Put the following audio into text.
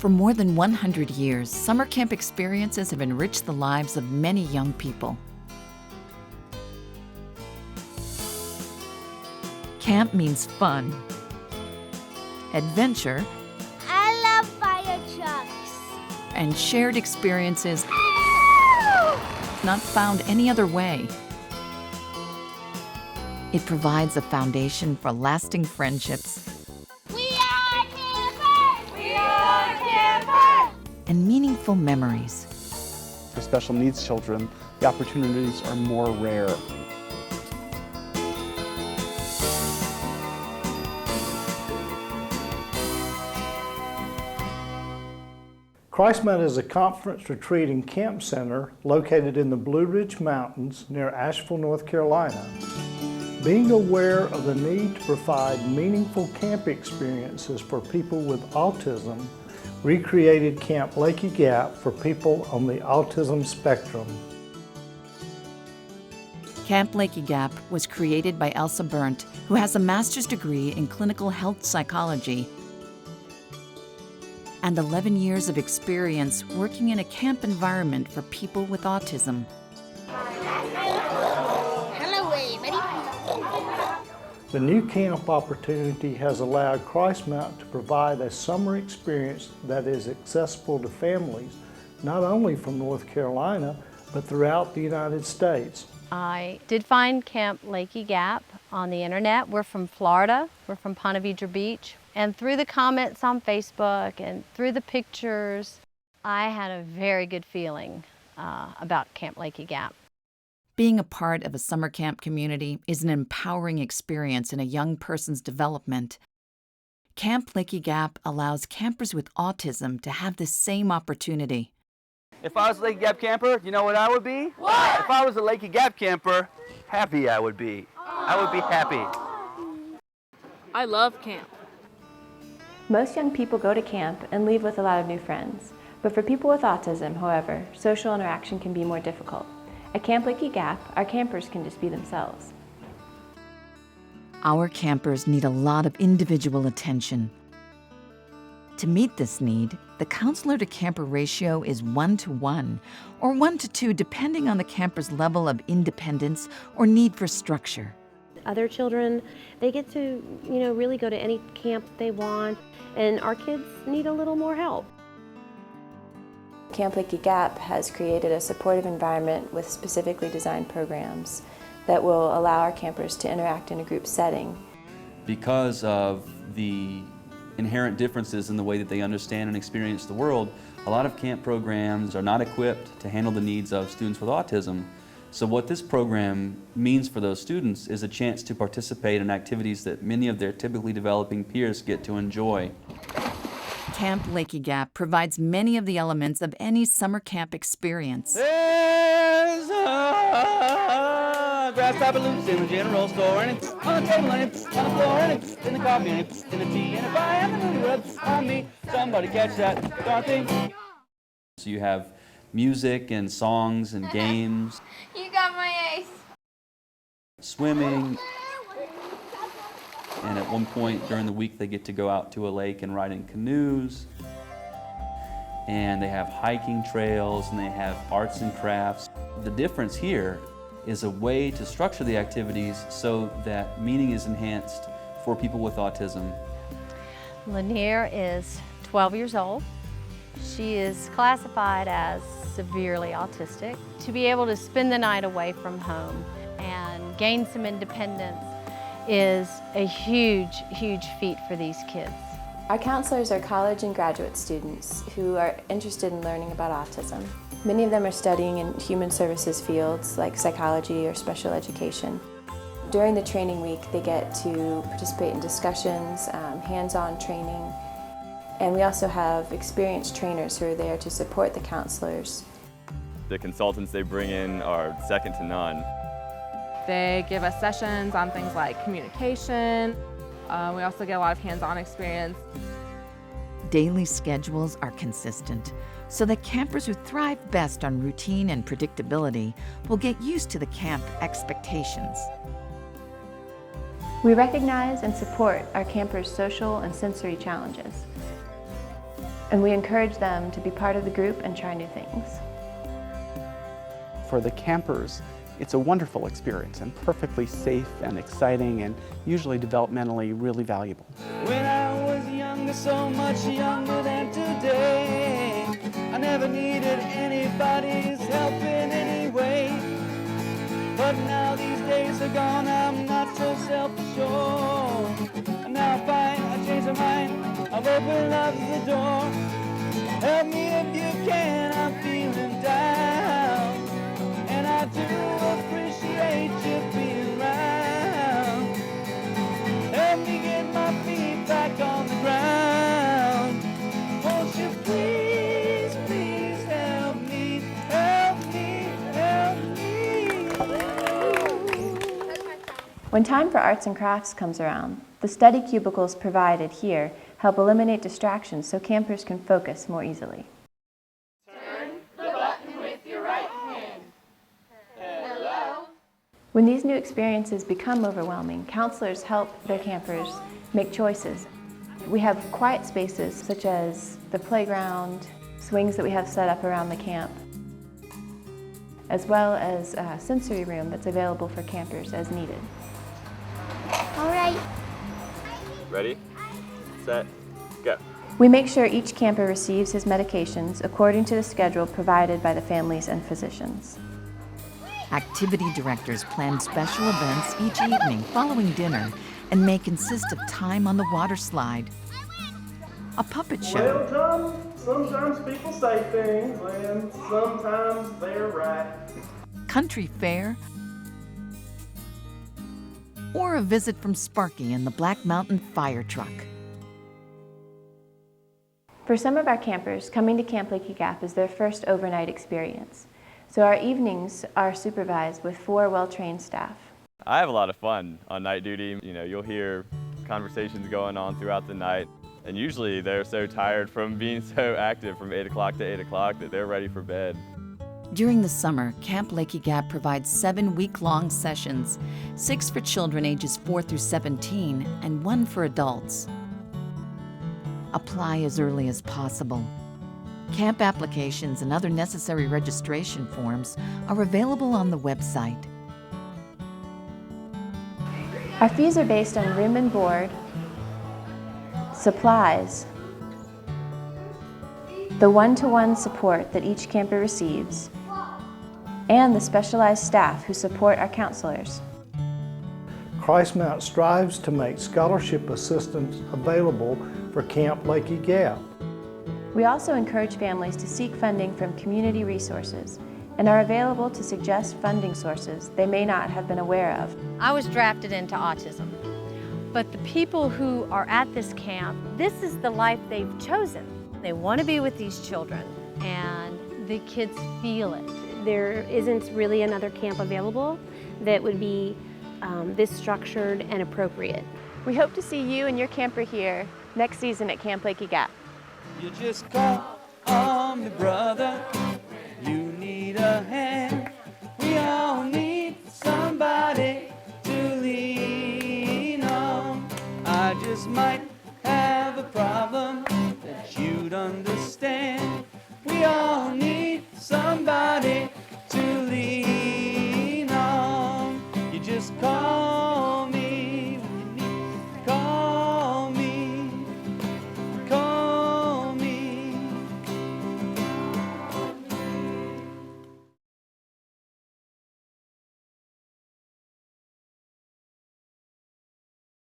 For more than 100 years, summer camp experiences have enriched the lives of many young people. Camp means fun, adventure, I love fire trucks, and shared experiences not found any other way. It provides a foundation for lasting friendships We are campers! We are campers! and meaningful memories. For special needs children, the opportunities are more rare. Christmas is a conference retreat and camp center located in the Blue Ridge Mountains near Asheville, North Carolina. Being aware of the need to provide meaningful camp experiences for people with autism, we created Camp Lakey Gap for people on the autism spectrum. Camp Lakey Gap was created by Elsa Berndt, who has a master's degree in clinical health psychology and 11 years of experience working in a camp environment for people with autism. Hello, everybody. The new camp opportunity has allowed Christmas to provide a summer experience that is accessible to families, not only from North Carolina, but throughout the United States. I did find Camp Lakey Gap on the internet. We're from Florida. We're from Ponte Vedra Beach. And through the comments on Facebook and through the pictures, I had a very good feeling about Camp Lakey Gap. Being a part of a summer camp community is an empowering experience in a young person's development. Camp Lakey Gap allows campers with autism to have the same opportunity. If I was a Lakey Gap camper, you know what I would be? What? If I was a Lakey Gap camper, happy I would be. I would be happy. I love camp. Most young people go to camp and leave with a lot of new friends. But for people with autism, however, social interaction can be more difficult. At Camp Lakey Gap, our campers can just be themselves. Our campers need a lot of individual attention. To meet this need, the counselor-to-camper ratio is 1-to-1 or 1-to-2 depending on the camper's level of independence or need for structure. Other children, they get to, really go to any camp they want, and our kids need a little more help. Camp Lakey Gap has created a supportive environment with specifically designed programs that will allow our campers to interact in a group setting. Because of the inherent differences in the way that they understand and experience the world, a lot of camp programs are not equipped to handle the needs of students with autism. So what this program means for those students is a chance to participate in activities that many of their typically developing peers get to enjoy. Camp Lakey Gap provides many of the elements of any summer camp experience. There's a grasshopper loose in the general store, and it's on the table, and it's on the floor, and it's in the coffee, and it's in the tea, and if I have the newly rubs on me, somebody catch that darn thing. So you have music and songs and games. You got my ace. Swimming. And at one point during the week they get to go out to a lake and ride in canoes. And they have hiking trails and they have arts and crafts. The difference here is a way to structure the activities so that meaning is enhanced for people with autism. Lanier is 12 years old. She is classified as severely autistic. To be able to spend the night away from home and gain some independence is a huge, huge feat for these kids. Our counselors are college and graduate students who are interested in learning about autism. Many of them are studying in human services fields like psychology or special education. During the training week, they get to participate in discussions, hands-on training, and we also have experienced trainers who are there to support the counselors. The consultants they bring in are second to none. They give us sessions on things like communication. We also get a lot of hands-on experience. Daily schedules are consistent, so that campers who thrive best on routine and predictability will get used to the camp expectations. We recognize and support our campers' social and sensory challenges. And we encourage them to be part of the group and try new things. For the campers, it's a wonderful experience and perfectly safe and exciting and usually developmentally really valuable. When I was younger, so much younger than today, I never needed anybody's help in any way. But now these days are gone, I'm not so self-assured. And now I find I changed my mind, I've opened up the door. Help me if you can, I'm feeling down. And I do appreciate you being around. Help me get my feet back on the ground. Won't you please, please help me, help me, help me. When time for arts and crafts comes around, the study cubicles provided here help eliminate distractions so campers can focus more easily. When these new experiences become overwhelming, counselors help their campers make choices. We have quiet spaces such as the playground, swings that we have set up around the camp, as well as a sensory room that's available for campers as needed. All right. Ready, set, go. We make sure each camper receives his medications according to the schedule provided by the families and physicians. Activity directors plan special events each evening following dinner and may consist of time on the water slide, a puppet show, Well, Tom, sometimes people say things and sometimes they're right. country fair, or a visit from Sparky in the Black Mountain fire truck. For some of our campers, coming to Camp Lakey Gap is their first overnight experience. So our evenings are supervised with 4 well-trained staff. I have a lot of fun on night duty. You know, you'll hear conversations going on throughout the night, and usually they're so tired from being so active from 8 o'clock to 8 o'clock that they're ready for bed. During the summer, Camp Lakey Gap provides 7 week-long sessions, 6 for children ages 4 through 17 and 1 for adults. Apply as early as possible. Camp applications and other necessary registration forms are available on the website. Our fees are based on room and board, supplies, the one-to-one support that each camper receives, and the specialized staff who support our counselors. Christmount strives to make scholarship assistance available for Camp Lakey Gap. We also encourage families to seek funding from community resources and are available to suggest funding sources they may not have been aware of. I was drafted into autism, but the people who are at this camp, this is the life they've chosen. They want to be with these children, and the kids feel it. There isn't really another camp available that would be this structured and appropriate. We hope to see you and your camper here next season at Camp Lakey Gap. You just call on me, brother. You need a hand. We all need somebody to lean on. I just might have a problem that you'd understand. We all need somebody to lean on. You just call